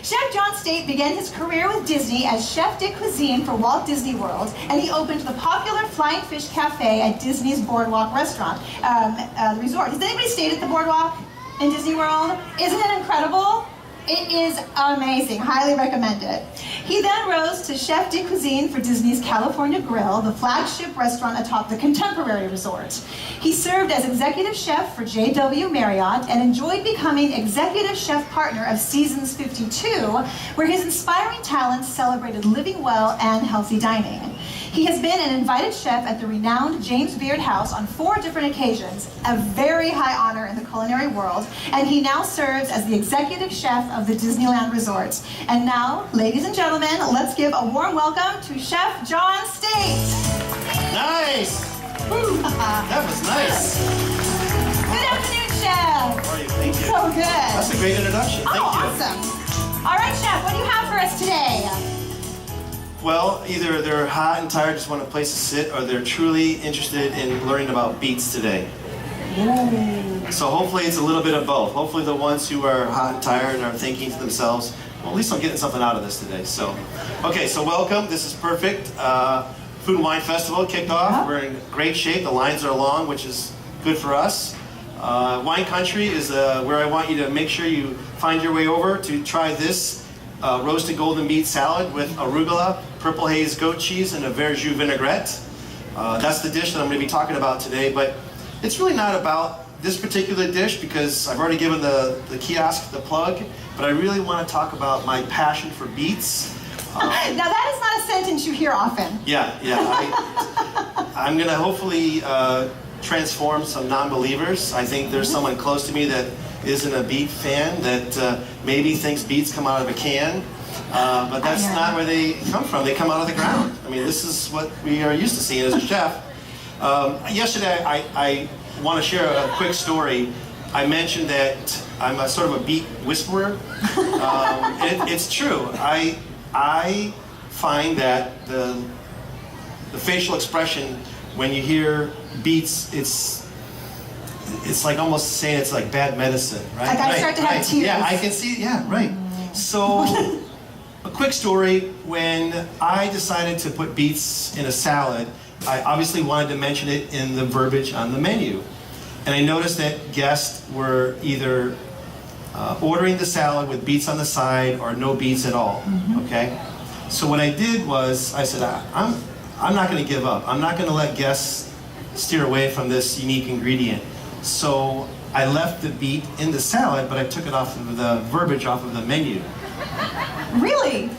Chef John State began his career with Disney as chef de cuisine for Walt Disney World, and he opened the popular Flying Fish Cafe at Disney's Boardwalk restaurant, resort. Has anybody stayed at the Boardwalk in Disney World? Isn't it incredible? It is amazing. Highly recommend it. He then rose to chef de cuisine for Disney's California Grill, the flagship restaurant atop the Contemporary Resort. He served as executive chef for J.W. Marriott and enjoyed becoming executive chef partner of Seasons 52, where his inspiring talents celebrated living well and healthy dining. He has been an invited chef at the renowned James Beard House on 4 different occasions, a very high honor in the culinary world, and he now serves as the executive chef of the Disneyland Resort. And now, ladies and gentlemen, let's give a warm welcome to Chef John State. Nice! Woo. That was nice. Good afternoon, Chef. How are you? Thank you. So good. That's a great introduction. Thank you. Awesome. All right, Chef, what do you have for us today? Well, either they're hot and tired, just want a place to sit, or they're truly interested in learning about beets today. Ooh. So hopefully it's a little bit of both. Hopefully the ones who are hot and tired and are thinking to themselves, well, at least I'm getting something out of this today. So, okay, so welcome. This is perfect. Food and Wine Festival kicked off. Yeah. We're in great shape. The lines are long, which is good for us. Wine Country is where I want you to make sure you find your way over to try this roasted golden beet salad with arugula, purple haze goat cheese, and a verjus vinaigrette. That's the dish that I'm going to be talking about today, but it's really not about this particular dish because I've already given the kiosk the plug, but I really want to talk about my passion for beets. Now that is not a sentence you hear often. Yeah. I'm going to hopefully transform some non-believers. I think there's someone close to me that isn't a beet fan, that maybe thinks beets come out of a can, but that's not where they come from. They come out of the ground. I mean, this is what we are used to seeing as a chef. Yesterday, I want to share a quick story. I mentioned that I'm a sort of a beet whisperer. It's true. I find that the facial expression when you hear beets, it's like almost saying it's like bad medicine, right? Like I start to have tears. Yeah, I can see. Yeah, right. So, a quick story. When I decided to put beets in a salad, I obviously wanted to mention it in the verbiage on the menu. And I noticed that guests were either ordering the salad with beets on the side or no beets at all, okay? So what I did was, I said, I'm not going to give up. I'm not going to let guests steer away from this unique ingredient. So I left the beet in the salad, but I took it off of the verbiage off of the menu. Really?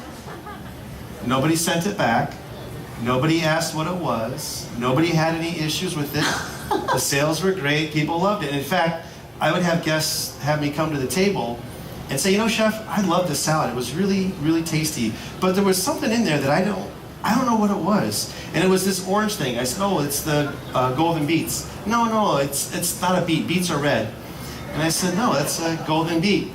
Nobody sent it back. Nobody asked what it was. Nobody had any issues with it. The sales were great. People loved it. And in fact, I would have guests have me come to the table and say, you know, Chef, I love this salad. It was really, really tasty. But there was something in there that I don't know what it was. And it was this orange thing. I said, oh, it's the golden beets. No, it's not a beet. Beets are red. And I said, no, that's a golden beet.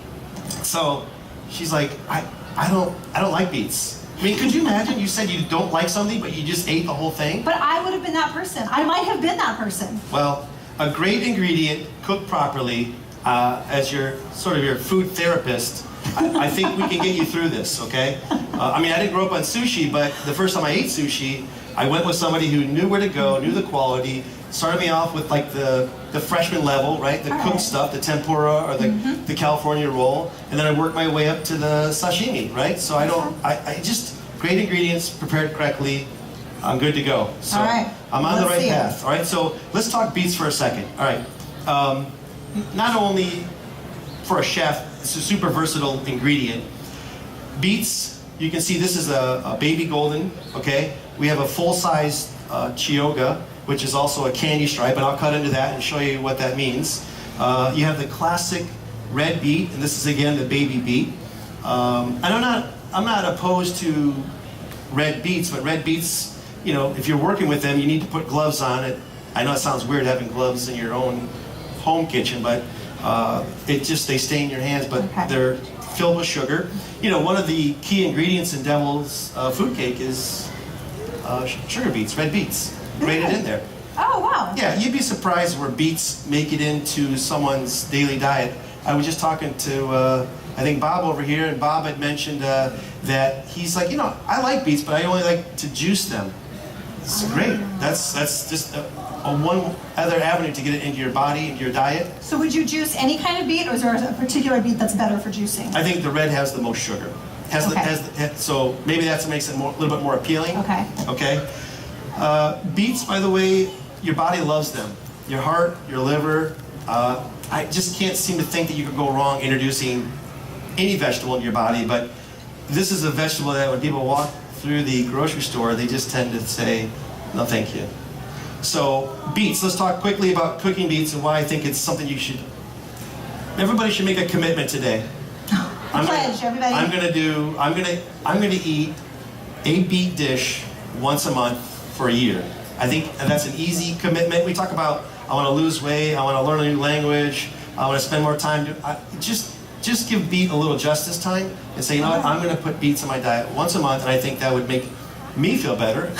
So she's like, I don't like beets. I mean, could you imagine you said you don't like something, but you just ate the whole thing? But I would have been that person. I might have been that person. Well, a great ingredient cooked properly, as your food therapist, I think we can get you through this, okay? I mean, I didn't grow up on sushi, but the first time I ate sushi, I went with somebody who knew where to go, knew the quality, started me off with like the freshman level, right? The cooked stuff, the tempura or the California roll, and then I worked my way up to the sashimi, right? So I just, great ingredients, prepared correctly, I'm good to go. So all right. I'm on the right path. All right, so let's talk beets for a second. All right, not only for a chef, it's a super versatile ingredient. Beets, you can see this is a baby golden, okay? We have a full-size chioga, which is also a candy stripe, and I'll cut into that and show you what that means. You have the classic red beet, and this is again the baby beet. And I'm not opposed to red beets, but red beets, you know, if you're working with them, you need to put gloves on it. I know it sounds weird having gloves in your own home kitchen, but they stain your hands, but they're filled with sugar. You know, one of the key ingredients in Devil's food cake is sugar beets, red beets, grated in there. Oh, wow. Yeah, you'd be surprised where beets make it into someone's daily diet. I was just talking to a I think Bob over here, and Bob had mentioned that he's like, I like beets, but I only like to juice them. It's great. That's just a one other avenue to get it into your body, into your diet. So would you juice any kind of beet, or is there a particular beet that's better for juicing? I think the red has the most sugar. So maybe that makes it a little bit more appealing. Okay. Okay. Beets, by the way, your body loves them. Your heart, your liver. I just can't seem to think that you could go wrong introducing any vegetable into your body, but this is a vegetable that when people walk through the grocery store, they just tend to say, no thank you. So beets, let's talk quickly about cooking beets and why I think it's something everybody should make a commitment today. Pledge, everybody. I'm gonna eat a beet dish once a month for a year. I think that's an easy commitment. We talk about, I want to lose weight, I want to learn a new language, I want to spend more time. Just give beet a little justice time and say, what, I'm going to put beets in my diet once a month, and I think that would make me feel better.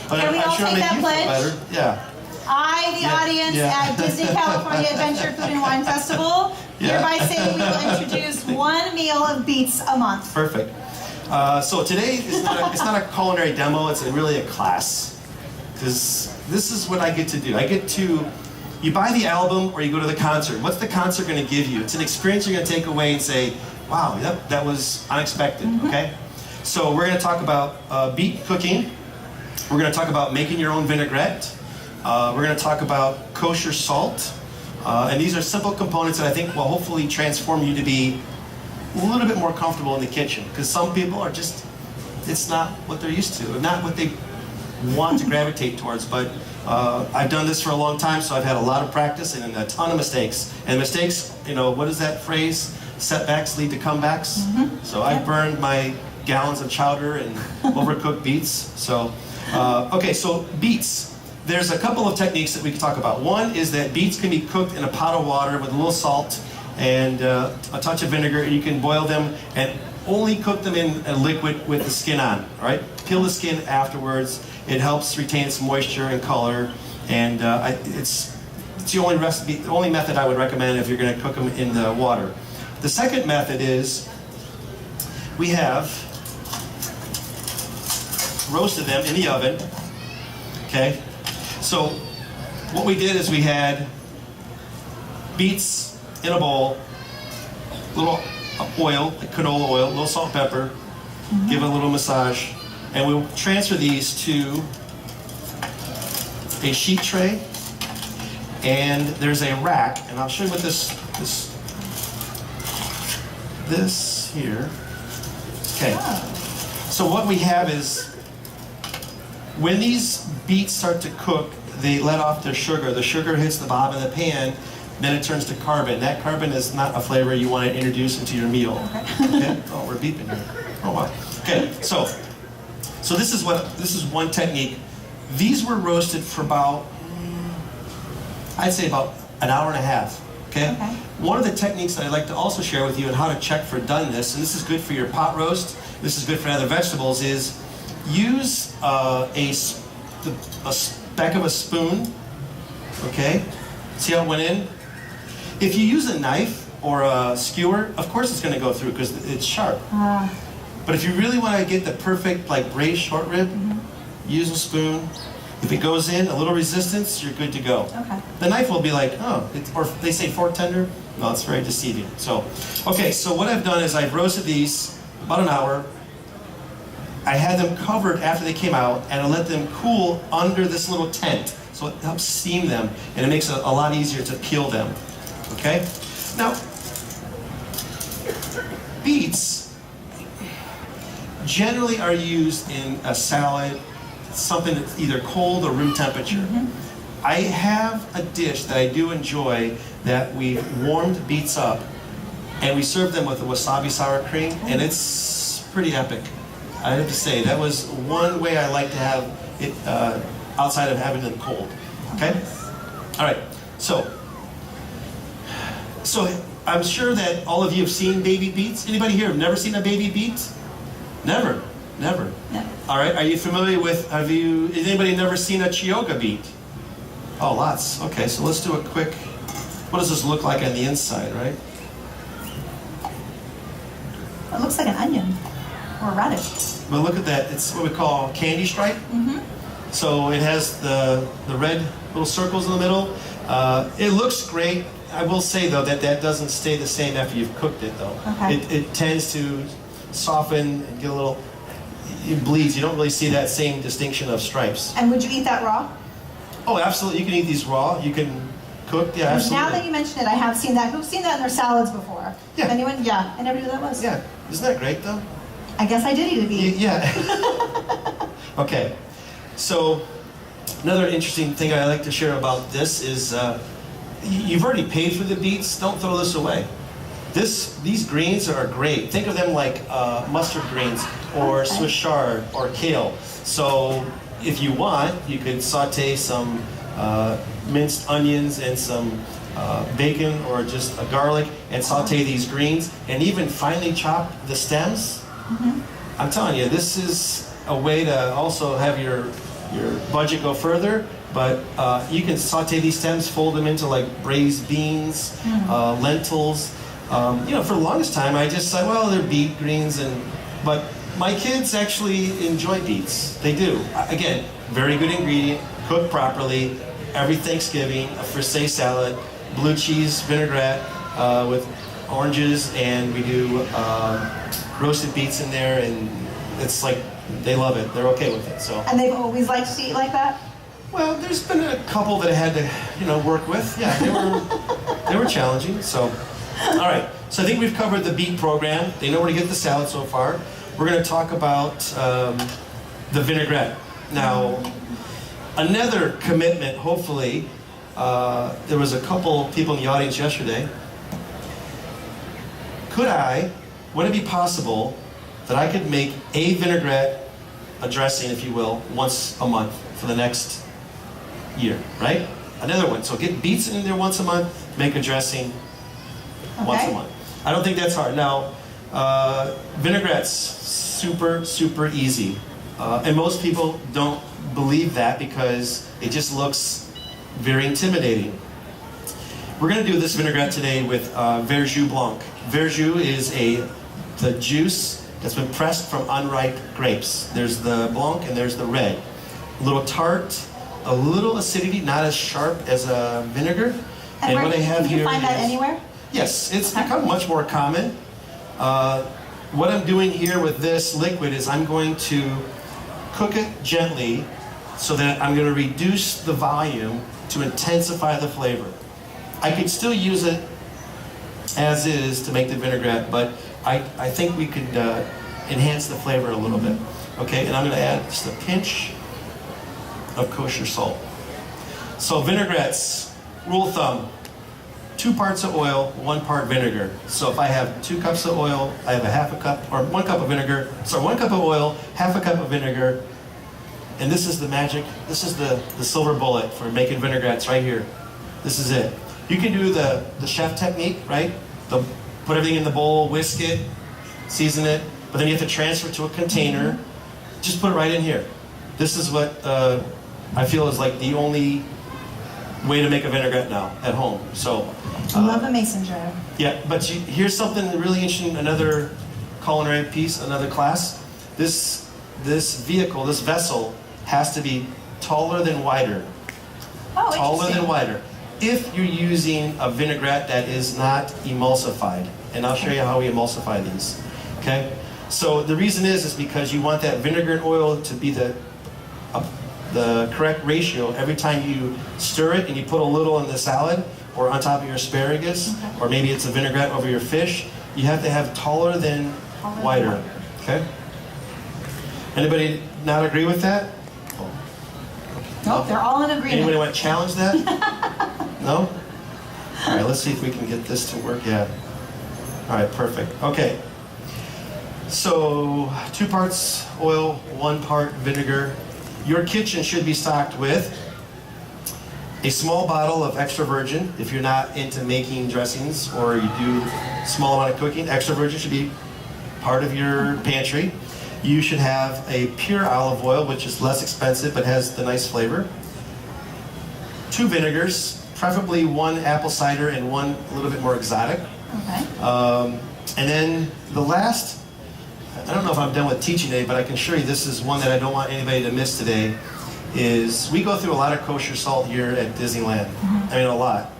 But Can we all take that pledge? Better. Yeah. I, the audience at Disney California Adventure Food and Wine Festival, hereby say we will introduce one meal of beets a month. Perfect. So today it's not a culinary demo, it's really a class. Because this is what I get to do. You buy the album or you go to the concert. What's the concert going to give you? It's an experience you're going to take away and say, wow, that was unexpected, okay? So we're going to talk about beet cooking. We're going to talk about making your own vinaigrette. We're going to talk about kosher salt. And these are simple components that I think will hopefully transform you to be a little bit more comfortable in the kitchen. Because some people are just, it's not what they're used to, not what they want to gravitate towards. But I've done this for a long time, so I've had a lot of practice and a ton of mistakes. And mistakes, what is that phrase? Setbacks lead to comebacks. So I've burned my gallons of chowder and overcooked beets. So, okay, so beets. There's a couple of techniques that we can talk about. One is that beets can be cooked in a pot of water with a little salt and a touch of vinegar, and you can boil them and only cook them in a liquid with the skin on, all right? Peel the skin afterwards. It helps retain some moisture and color, and it's the only recipe, the only method I would recommend if you're going to cook them in the water. The second method is we have roasted them in the oven. Okay, so what we did is we had beets in a bowl, little oil, like canola oil, a little salt and pepper, give it a little massage. And we'll transfer these to a sheet tray, and there's a rack, and I'll show you what this here. Okay. So what we have is, when these beets start to cook, they let off their sugar. The sugar hits the bottom of the pan, then it turns to carbon. That carbon is not a flavor you want to introduce into your meal. Okay? Oh, we're beeping here. Oh wow. Okay, so this is one technique. These were roasted for about, I'd say about an hour and a half. Okay? One of the techniques that I'd like to also share with you on how to check for doneness, and this is good for your pot roast, this is good for other vegetables, is use a speck of a spoon. Okay? See how it went in? If you use a knife or a skewer, of course it's going to go through because it's sharp. But if you really want to get the perfect braised short rib, use a spoon. If it goes in, a little resistance, you're good to go. Okay. The knife will be like, or they say fork tender. No, it's very deceiving. So, okay, so what I've done is I've roasted these about an hour. I had them covered after they came out, and I let them cool under this little tent. So it helps steam them, and it makes it a lot easier to peel them. Okay? Now, beets generally are used in a salad, something that's either cold or room temperature. I have a dish that I do enjoy that we've warmed beets up, and we serve them with a wasabi sour cream, and it's pretty epic. I have to say, that was one way I like to have it outside of having them cold. Okay? All right, so I'm sure that all of you have seen baby beets. Anybody here have never seen a baby beet? Never. No. All right, are you familiar with, has anybody never seen a Chioggia beet? Oh, lots. Okay, so let's do a quick, what does this look like on the inside, right? It looks like an onion or a radish. But look at that. It's what we call candy stripe. So it has the red little circles in the middle. It looks great. I will say though that doesn't stay the same after you've cooked it though. Okay. It tends to soften and get a little, it bleeds. You don't really see that same distinction of stripes. And would you eat that raw? Oh, absolutely. You can eat these raw. You can cook. Yeah, absolutely. Now that you mention it, I have seen that. Who's seen that in their salads before? Yeah. Anyone? Yeah. I never knew that was. Yeah. Isn't that great though? I guess I did eat a beet. Yeah. Okay. So another interesting thing I like to share about this is you've already paid for the beets. Don't throw this away. These greens are great. Think of them like mustard greens or Okay. Swiss chard or kale. So if you want, you could saute some minced onions and some bacon or just a garlic and saute these greens and even finely chop the stems. I'm telling you, this is a way to also have your budget go further, but you can saute these stems, fold them into like braised beans, lentils. For the longest time I just said, well, they're beet greens, but my kids actually enjoy beets. They do. Again, very good ingredient, cooked properly. Every Thanksgiving, a frisee salad, blue cheese vinaigrette with oranges, and we do roasted beets in there, and it's like they love it. They're okay with it. So. And they've always liked to eat like that? Well, there's been a couple that I had to, work with. Yeah, they were challenging. So, all right. So I think we've covered the beet program. They know where to get the salad so far. We're going to talk about the vinaigrette. Now, another commitment. Hopefully, there was a couple people in the audience yesterday. Would it be possible that I could make a vinaigrette, a dressing, if you will, once a month for the next year, right? Another one. So get beets in there once a month, make a dressing once a month. I don't think that's hard. Now, vinaigrette's super, super easy. And most people don't believe that because it just looks very intimidating. We're going to do this vinaigrette today with verjus blanc. Verjus is the juice that's been pressed from unripe grapes. There's the blanc and there's the red. A little tart, a little acidity, not as sharp as a vinegar. And what I have can you here find that is- anywhere? Yes, it's become much more common. What I'm doing here with this liquid is I'm going to cook it gently so that I'm going to reduce the volume to intensify the flavor. I could still use it as is to make the vinaigrette, but I think we could enhance the flavor a little bit. Okay, and I'm going to add just a pinch of kosher salt. So vinaigrettes, rule of thumb, 2 parts of oil, 1 part vinegar. So if I have 2 cups of oil, I have a half a cup, or 1 cup of vinegar. So 1 cup of oil, half a cup of vinegar. And this is the magic, this is the silver bullet for making vinaigrettes right here. This is it. You can do the chef technique, right? Put everything in the bowl, whisk it, season it, but then you have to transfer to a container. Just put it right in here. This is what I feel is like the only way to make a vinaigrette now at home. So I love a mason jar. yeah, but here's something really interesting, another culinary piece, another class. This vehicle, this vessel, has to be taller than wider. Oh, Taller interesting. than wider. If you're using a vinaigrette that is not emulsified, and I'll show you how we emulsify these, okay? So the reason is because you want that vinegar and oil to be the correct ratio every time you stir it and you put a little in the salad or on top of your asparagus, or maybe it's a vinaigrette over your fish. You have to have taller than wider, okay? Anybody not agree with that? Nope, they're all in agreement. Anybody want to challenge that? No? All right, let's see if we can get this to work. Yeah. All right, perfect. Okay. So 2 parts oil, 1 part vinegar. Your kitchen should be stocked with a small bottle of extra virgin. If you're not into making dressings or you do small amount of cooking, extra virgin should be part of your pantry. You should have a pure olive oil, which is less expensive but has the nice flavor. 2 vinegars, preferably 1 apple cider and 1 a little bit more exotic. Okay. And then the last I don't know if I'm done with teaching today, but I can assure you this is one that I don't want anybody to miss today, is we go through a lot of kosher salt here at Disneyland. I mean, a lot.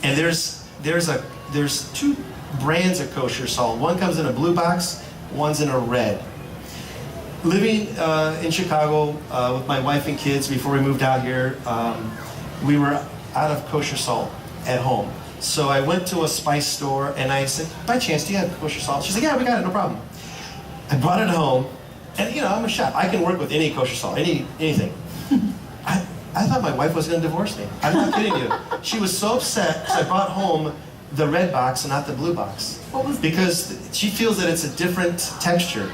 And there's two brands of kosher salt. One comes in a blue box, one's in a red. Living in Chicago with my wife and kids before we moved out here, we were out of kosher salt at home. So I went to a spice store and I said, by chance, do you have kosher salt? She said, yeah, we got it, no problem. I brought it home, and you know, I'm a chef. I can work with any kosher salt, anything. I thought my wife was going to divorce me. I'm not kidding you. She was so upset because I brought home the red box and not the blue box. Because she feels that it's a different texture.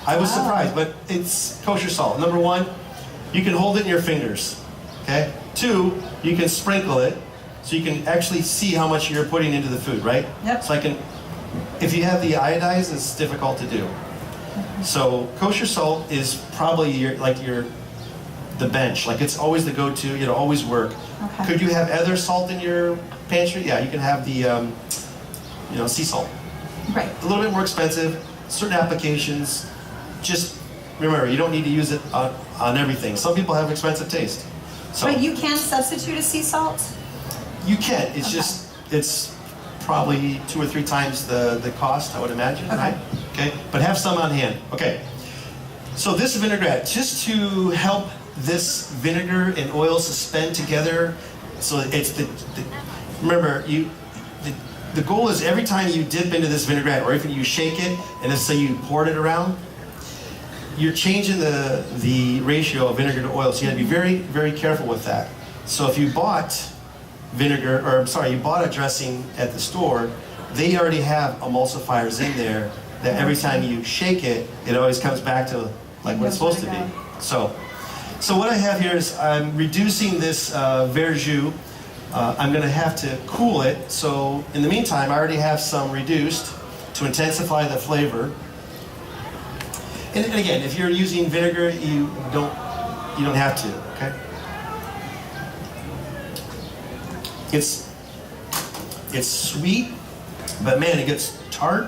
I was surprised, but it's kosher salt. Number one, you can hold it in your fingers, okay? Two, you can sprinkle it, so you can actually see how much you're putting into the food, right? Yep. So if you have the iodized, it's difficult to do. So kosher salt is probably the bench. Like it's always the go-to, it'll always work. Okay. Could you have other salt in your pantry? Yeah, you can have the sea salt. Right. A little bit more expensive, certain applications. Just remember, you don't need to use it on everything. Some people have expensive taste. So But you can substitute a sea salt? you can. It's just, it's probably 2 or 3 times the cost, I would imagine, Okay. right? Okay, but have some on hand. Okay, so this vinaigrette, just to help this vinegar and oil suspend together, so it's remember, the goal is every time you dip into this vinaigrette, or if you shake it, and let's say you poured it around, you're changing the ratio of vinegar to oil, so you gotta be very, very careful with that. So if you bought you bought a dressing at the store, they already have emulsifiers in there that every time you shake it, it always comes back to like what it's supposed to be. So what I have here is I'm reducing this verjus. I'm going to have to cool it. So in the meantime, I already have some reduced to intensify the flavor. And again, if you're using vinegar, you don't have to. Okay. It's sweet, but man, it gets tart,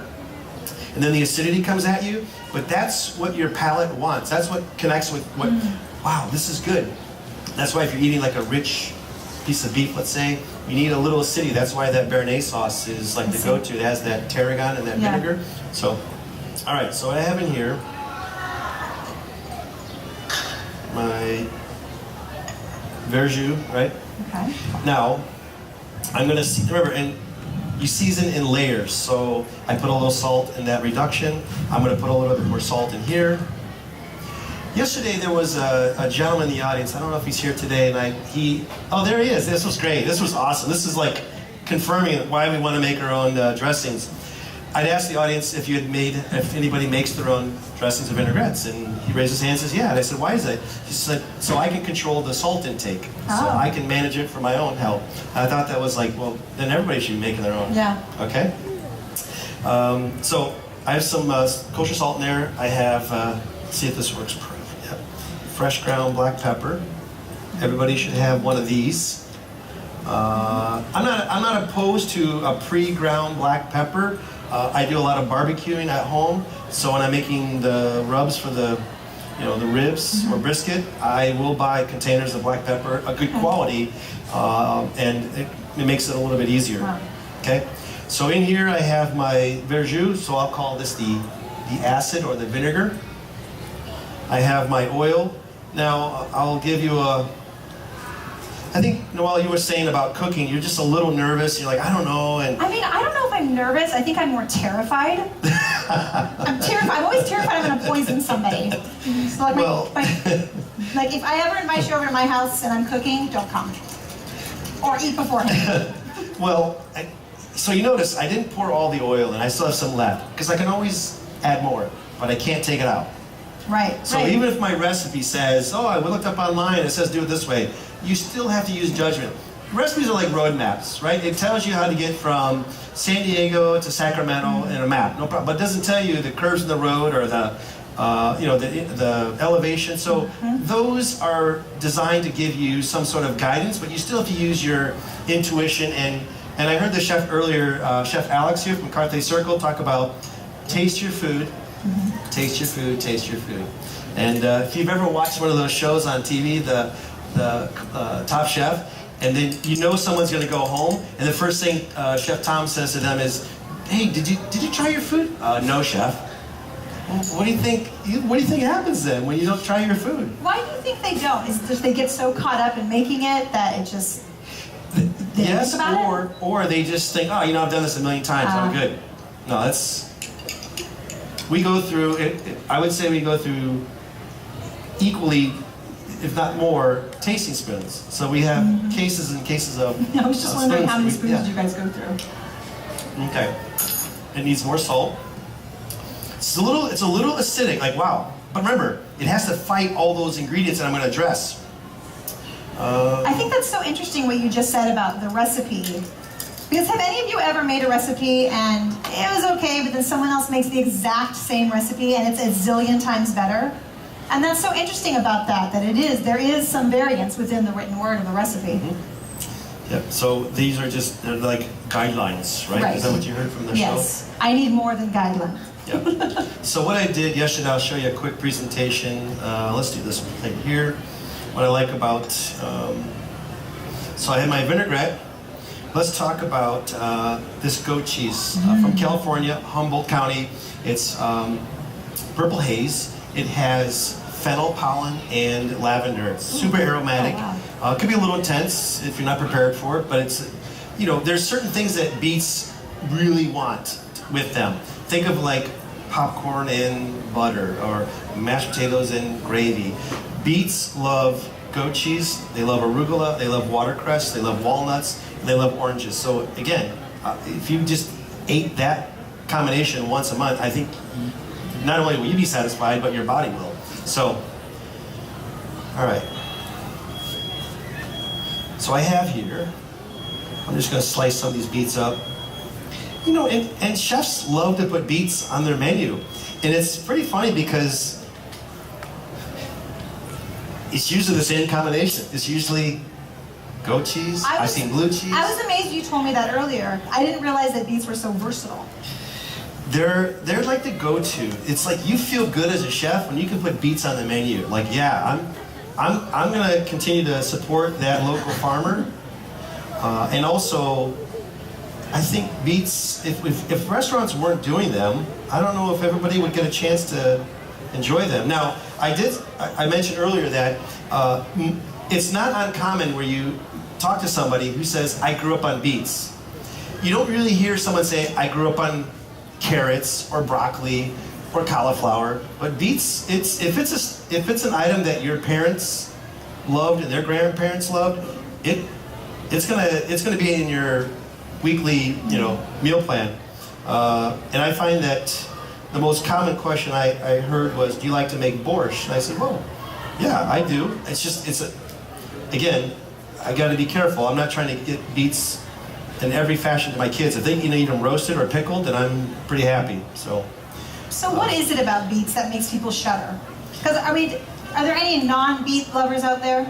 and then the acidity comes at you. But that's what your palate wants. That's what connects with what. Wow, this is good. That's why if you're eating like a rich piece of beef, let's say, you need a little acidity. That's why that Béarnaise sauce is like the go-to. It has that tarragon and that vinegar. So, all right. So what I have in here, my verjus, right? Okay. Now, I'm gonna remember, and you season in layers. So I put a little salt in that reduction. I'm gonna put a little bit more salt in here. Yesterday there was a gentleman in the audience. I don't know if he's here today. Oh, there he is. This was great. This was awesome. This is like confirming why we want to make our own dressings. I'd asked the audience if anybody makes their own dressings of vinaigrettes, and he raised his hand and says, yeah. And I said, why is that? He said, so I can control the salt intake. So I can manage it for my own health. And I thought that was like, well, then everybody should be making their own. Yeah. Okay? So I have some kosher salt in there. I have, let's see if this works perfect. Yep. Fresh ground black pepper. Everybody should have one of these. I'm not opposed to a pre-ground black pepper. I do a lot of barbecuing at home, so when I'm making the rubs for the ribs or brisket, I will buy containers of black pepper, a good quality, and it makes it a little bit easier. Wow. Okay, so in here I have my verjus, so I'll call this the acid or the vinegar. I have my oil. Now I'll give you I think, Noelle, you were saying about cooking, you're just a little nervous. You're like, I don't know. And I mean, I don't know if I'm nervous. I think I'm more terrified. I'm terrified. I'm always terrified I'm going to poison somebody. So like if I ever invite you over to my house and I'm cooking, don't come. Or eat beforehand. Well, so you notice I didn't pour all the oil in. I still have some left. Because I can always add more, but I can't take it out. Right. So even if my recipe says, oh, I looked up online, it says do it this way, you still have to use judgment. Recipes are like road maps, right? It tells you how to get from San Diego to Sacramento in a map, no problem. But it doesn't tell you the curves in the road or the elevation. So those are designed to give you some sort of guidance, but you still have to use your intuition. And I heard the chef earlier, Chef Alex here from Carthay Circle, talk about taste your food, Taste your food, taste your food. And if you've ever watched one of those shows on TV, the Top Chef, and then you know someone's going to go home, and the first thing Chef Tom says to them is, "Hey, did you try your food?" "No, chef." Well, what do you think? What do you think happens then when you don't try your food? Why do you think they don't? Is it just they get so caught up in making it that it just Yes, or they just think, "Oh, I've done this a million times. I'm good." No, we go through it. I would say we go through equally, if not more, tasting spoons. So we have cases and cases of. I was just wondering how many spoons you guys go through. Okay, it needs more salt. It's a little acidic. Like wow, but remember, it has to fight all those ingredients that I'm going to address. I think that's so interesting what you just said about the recipe. Because have any of you ever made a recipe and it was okay, but then someone else makes the exact same recipe and it's a zillion times better? And that's so interesting about that there is some variance within the written word of the recipe. Yep, so they're like guidelines, right? Is that what you heard from the show? Yes, I need more than guidelines. Yep. So what I did yesterday, I'll show you a quick presentation. Let's do this thing here. What I like about, so I have my vinaigrette. Let's talk about this goat cheese from California, Humboldt County. It's purple haze. It has fennel pollen and lavender. It's super aromatic. Oh, wow. It could be a little intense if you're not prepared for it, but it's, there's certain things that Beets really want with them. Think of like popcorn and butter or mashed potatoes and gravy. Beets love goat cheese, they love arugula, they love watercress, they love walnuts, and they love oranges. So again, if you just ate that combination once a month, I think not only will you be satisfied, but your body will. So, all right. So I have here, I'm just going to slice some of these beets up. And chefs love to put beets on their menu. And it's pretty funny because it's usually the same combination. It's usually goat cheese, I've seen blue cheese. I was amazed you told me that earlier. I didn't realize that beets were so versatile. They're like the go-to. It's like you feel good as a chef when you can put beets on the menu. Like, yeah, I'm gonna continue to support that local farmer. And also, I think beets, if restaurants weren't doing them, I don't know if everybody would get a chance to enjoy them. Now, I mentioned earlier that it's not uncommon where you talk to somebody who says, "I grew up on beets." You don't really hear someone say, "I grew up on carrots or broccoli or cauliflower." But beets, if it's an item that your parents loved and their grandparents loved, it's gonna be in your weekly meal plan. And I find that the most common question I heard was, "Do you like to make borscht?" And I said, "Well, yeah, I do." Again, I got to be careful. I'm not trying to get beets in every fashion to my kids. If they eat them roasted or pickled, then I'm pretty happy. So what is it about beets that makes people shudder? Because are there any non-beet lovers out there?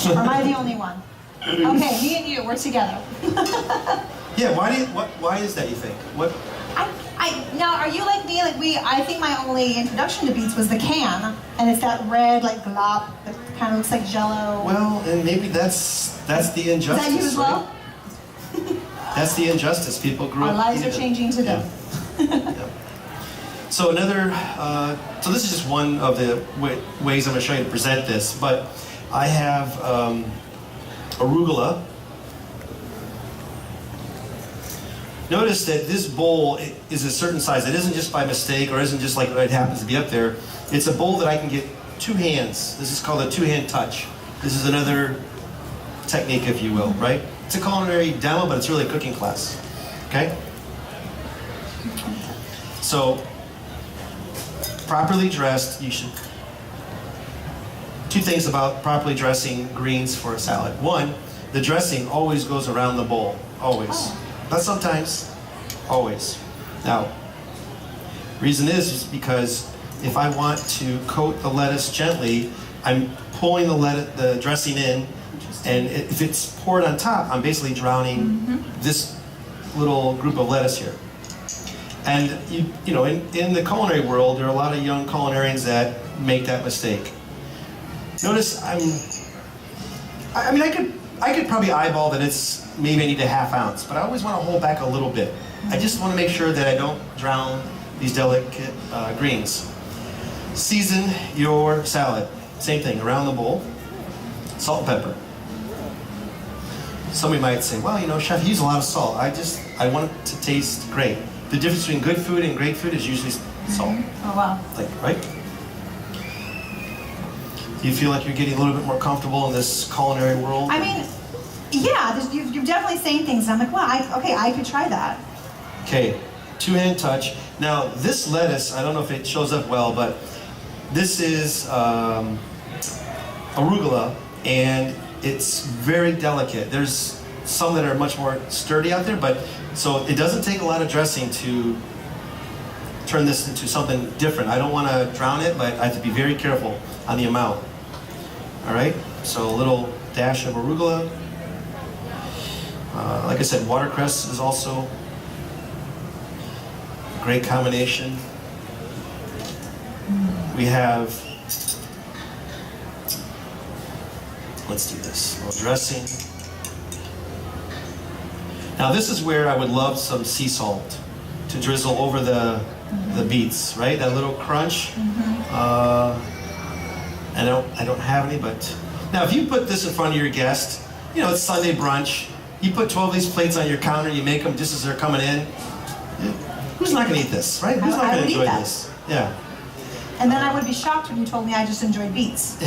Or am I the only one? Okay, me and you, we're together. Yeah, why is that, you think? What? Now, are you like me? I think my only introduction to beets was the can, and it's that red glop that kind of looks like Jell-O. Well, and maybe that's the injustice. Is that you as well? Right? That's the injustice. People grew up. Our lives are changing today. Yeah. So so this is just one of the ways I'm going to show you to present this. But I have arugula. Notice that this bowl is a certain size. It isn't just by mistake or isn't just like it happens to be up there. It's a bowl that I can get 2 hands. This is called a 2-hand touch. This is another technique, if you will, right? It's a culinary demo, but it's really a cooking class. Okay? So, properly dressed, you should... 2 things about properly dressing greens for a salad. 1, the dressing always goes around the bowl. Always. Oh. Not sometimes, always. Now, reason is because if I want to coat the lettuce gently, I'm pulling the dressing in, and if it's poured on top, I'm basically drowning this little group of lettuce here. And you know, in the culinary world, there are a lot of young culinarians that make that mistake. Notice I mean, I could probably eyeball that it's maybe I need a ½ ounce, but I always want to hold back a little bit. I just want to make sure that I don't drown these delicate greens. Season your salad. Same thing, around the bowl. Salt and pepper. Somebody might say, well, you know, chef, you use a lot of salt. I want it to taste great. The difference between good food and great food is usually salt. Oh, wow. Like, right? Do you feel like you're getting a little bit more comfortable in this culinary world? I mean, yeah, you're definitely saying things, and I'm like, wow, okay, I could try that. Okay, two-hand touch. Now, this lettuce, I don't know if it shows up well, but this is arugula, and it's very delicate. There's some that are much more sturdy out there, but so it doesn't take a lot of dressing to turn this into something different. I don't want to drown it, but I have to be very careful on the amount. All right, so a little dash of arugula. Like I said, watercress is also a great combination. We have, let's do this, a little dressing. Now this is where I would love some sea salt to drizzle over the beets, right? That little crunch. I don't have any, but now if you put this in front of your guest, you know, it's Sunday brunch, you put 12 of these plates on your counter, you make them just as they're coming in. Who's not going to eat this, right? Who's not going to enjoy this? Yeah. And then I would be shocked when you told me I just enjoyed beets.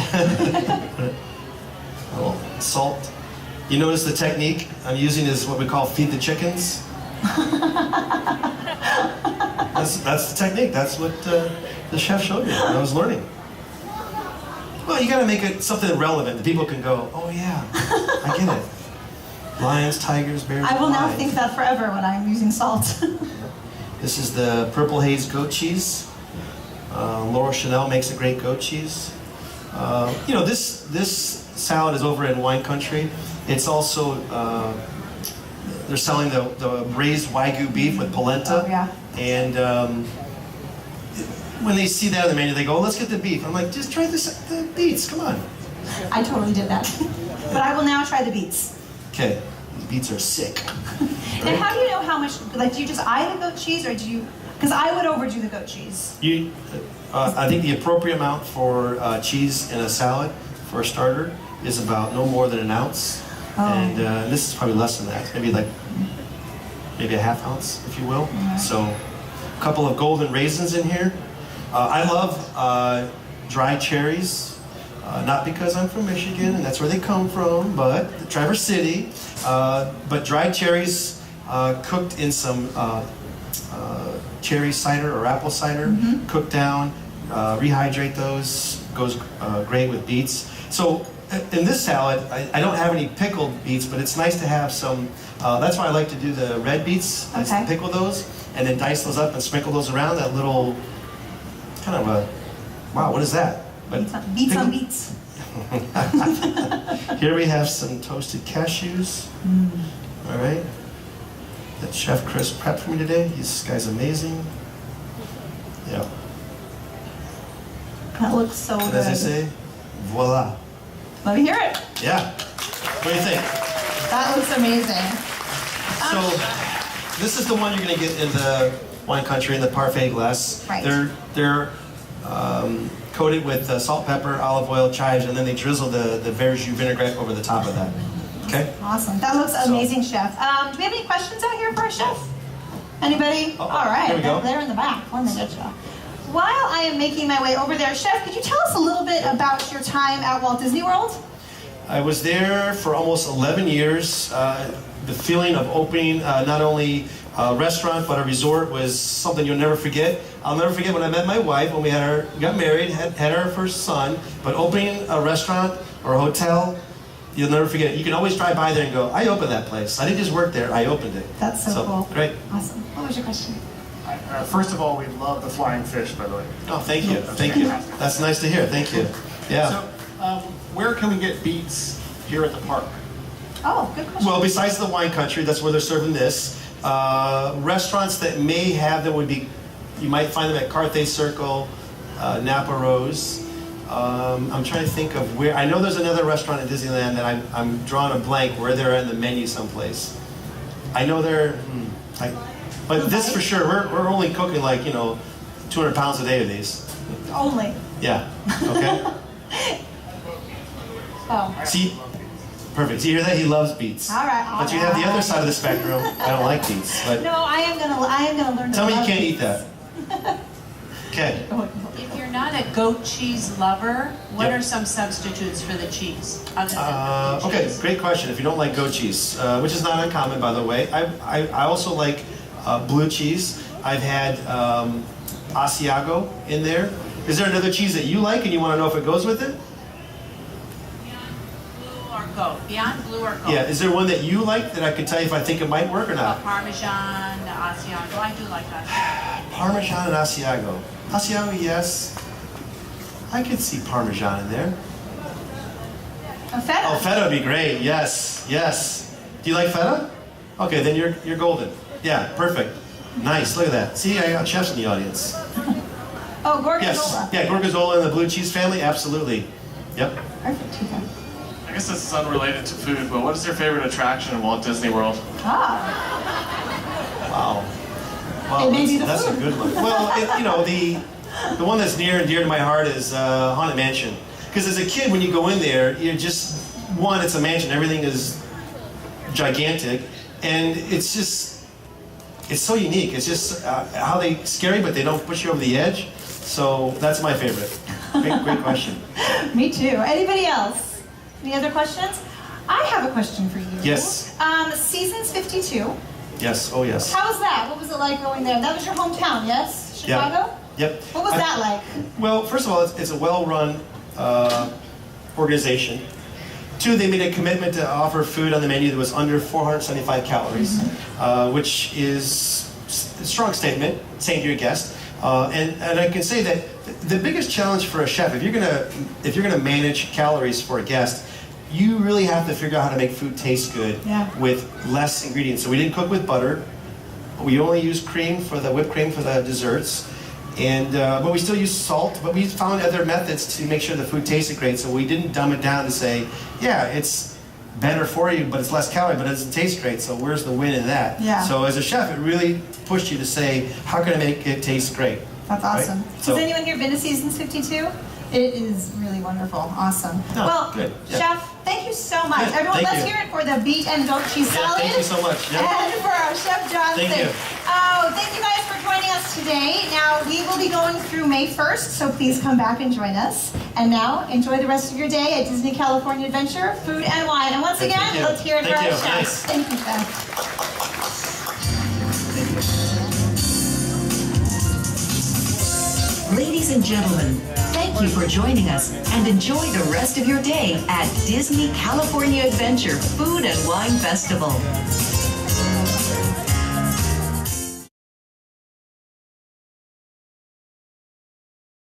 Well, salt. You notice the technique I'm using is what we call feed the chickens. That's the technique. That's what the chef showed me when I was learning. Well, you got to make it something relevant that people can go, oh yeah, I get it. Lions, tigers, bears. I will now lions. think that forever when I'm using salt. This is the Purple Haze goat cheese. Laura Chanel makes a great goat cheese. You know, this salad is over in wine country. It's also, they're selling the raised Wagyu beef with polenta. Oh, yeah. And when they see that on the menu, they go, oh, let's get the beef. I'm like, just try the beets, come on. I totally did that. But I will now try the beets. Okay, the beets are sick. And how do you know how much, like, do you just eye the goat cheese, or do you, because I would overdo the goat cheese. I think the appropriate amount for cheese in a salad, for a starter, is about no more than an ounce. Oh. And this is probably less than that, maybe a ½ ounce, if you will. Mm-hmm. So a couple of golden raisins in here. I love dried cherries, not because I'm from Michigan and that's where they come from, but Traverse City. But dried cherries cooked in some cherry cider or apple cider, cooked down, rehydrate those, goes great with beets. So in this salad, I don't have any pickled beets, but it's nice to have some, that's why I like to do the red beets, is to pickle those, and then dice those up and sprinkle those around, that little, kind of a, wow, what is that? But Beets on beets. Here we have some toasted cashews. All right. That Chef Chris prepped for me today. This guy's amazing. Yeah. That looks so And good. as I say, voila. Let me hear it. Yeah. What do you think? That looks amazing. So, this is the one you're going to get in the wine country in the parfait glass. Right. They're coated with salt, pepper, olive oil, chives, and then they drizzle the verjus vinaigrette over the top of that. Okay? Awesome. That looks amazing, Chef. Do we have any questions out here for our chef? Anybody? Oh, all right. here we go. They're in the back. One minute. While I am making my way over there, Chef, could you tell us a little bit about your time at Walt Disney World? I was there for almost 11 years. The feeling of opening not only a restaurant but a resort was something you'll never forget. I'll never forget when I met my wife, when we got married, had our first son, but opening a restaurant or a hotel, you'll never forget it. You can always drive by there and go, I opened that place. I didn't just work there, I opened it. That's so cool. Great. Awesome. What was your question? First of all, we love the flying fish, by the way. Oh, thank you. Thank you. That's nice to hear. Thank you. Yeah. So, where can we get beets here at the park? Oh, good question. Well, besides the wine country, that's where they're serving this. Restaurants that may have them would be, you might find them at Carthay Circle, Napa Rose. I'm trying to think of where, I know there's another restaurant at Disneyland that I'm drawing a blank where they're in the menu someplace. I know they're, but this for sure, we're only cooking like, 200 pounds a day of these. Only. Yeah, okay. Oh. See, perfect. See, you hear that? He loves beets. All right. But you have the other side of the spectrum. I don't like beets. But No, I am gonna learn to tell me you love can't beets. eat that. Okay. If you're not a goat cheese lover, what Yep. are some substitutes for the cheese other than the blue Okay, cheese? great question. If you don't like goat cheese, which is not uncommon, by the way, I also like blue cheese. I've had Asiago in there. Is there another cheese that you like and you want to know if it goes with it? Blue or goat? Beyond blue or goat? Yeah. Is there one that you like that I could tell you if I think it might work or not? Parmesan, the Asiago. I do like that. Parmesan and Asiago. Asiago, yes. I could see Parmesan in there. Feta. Oh, feta would be great. Yes, yes. Do you like feta? Okay, then you're golden. Yeah, perfect. Nice. Look at that. See, I got chefs in the audience. Oh, gorgonzola. Yes. Yeah, gorgonzola and the blue cheese family. Absolutely. Yep. Perfect. Okay. I guess this is unrelated to food, but what is your favorite attraction in Walt Disney World? Ah. Wow. Wow. It may be the that's a food. good one. Well, the one that's near and dear to my heart is Haunted Mansion. Because as a kid, when you go in there, you're just it's a mansion. Everything is gigantic, and it's so unique. It's just how they scary, but they don't push you over the edge. So that's my favorite. Great question. Me too. Anybody else? Any other questions? I have a question for you. Yes. Seasons 52. Yes. Oh yes. How was that? What was it like going there? That was your hometown, yes? Chicago? Yep. What was that like? Well, first of all, it's a well-run organization. Two, they made a commitment to offer food on the menu that was under 475 calories, which is a strong statement, saying to your guest. And I can say that the biggest challenge for a chef, if you're gonna manage calories for a guest, you really have to figure out how to make food taste good with less ingredients. So we didn't cook with butter. We only used cream for the whipped cream for the desserts. And but we still use salt, but we found other methods to make sure the food tasted great. So we didn't dumb it down to say, yeah, it's better for you, but it's less calorie, but it doesn't taste great. So where's the win in that? Yeah. So as a chef, it really pushed you to say, how can I make it taste great? That's awesome. Right? So- Has anyone here been to Seasons 52? It is really wonderful. Awesome. Oh, well, good. Yeah. Chef, thank you so much. Yeah, Everyone, thank let's you. hear it for the beet and goat cheese Yeah, salad. thank you so much. Yeah. And for our Chef Johnson. Thank you. Oh, thank you guys for joining us today. Now, we will be going through May 1st, so please come back and join us. And now, enjoy the rest of your day at Disney California Adventure, Food and Wine. And once Thank again, you. let's hear it Thank for you. our chef. Nice. Thank you, Chef. Ladies and gentlemen, thank you for joining us and enjoy the rest of your day at Disney California Adventure Food and Wine Festival.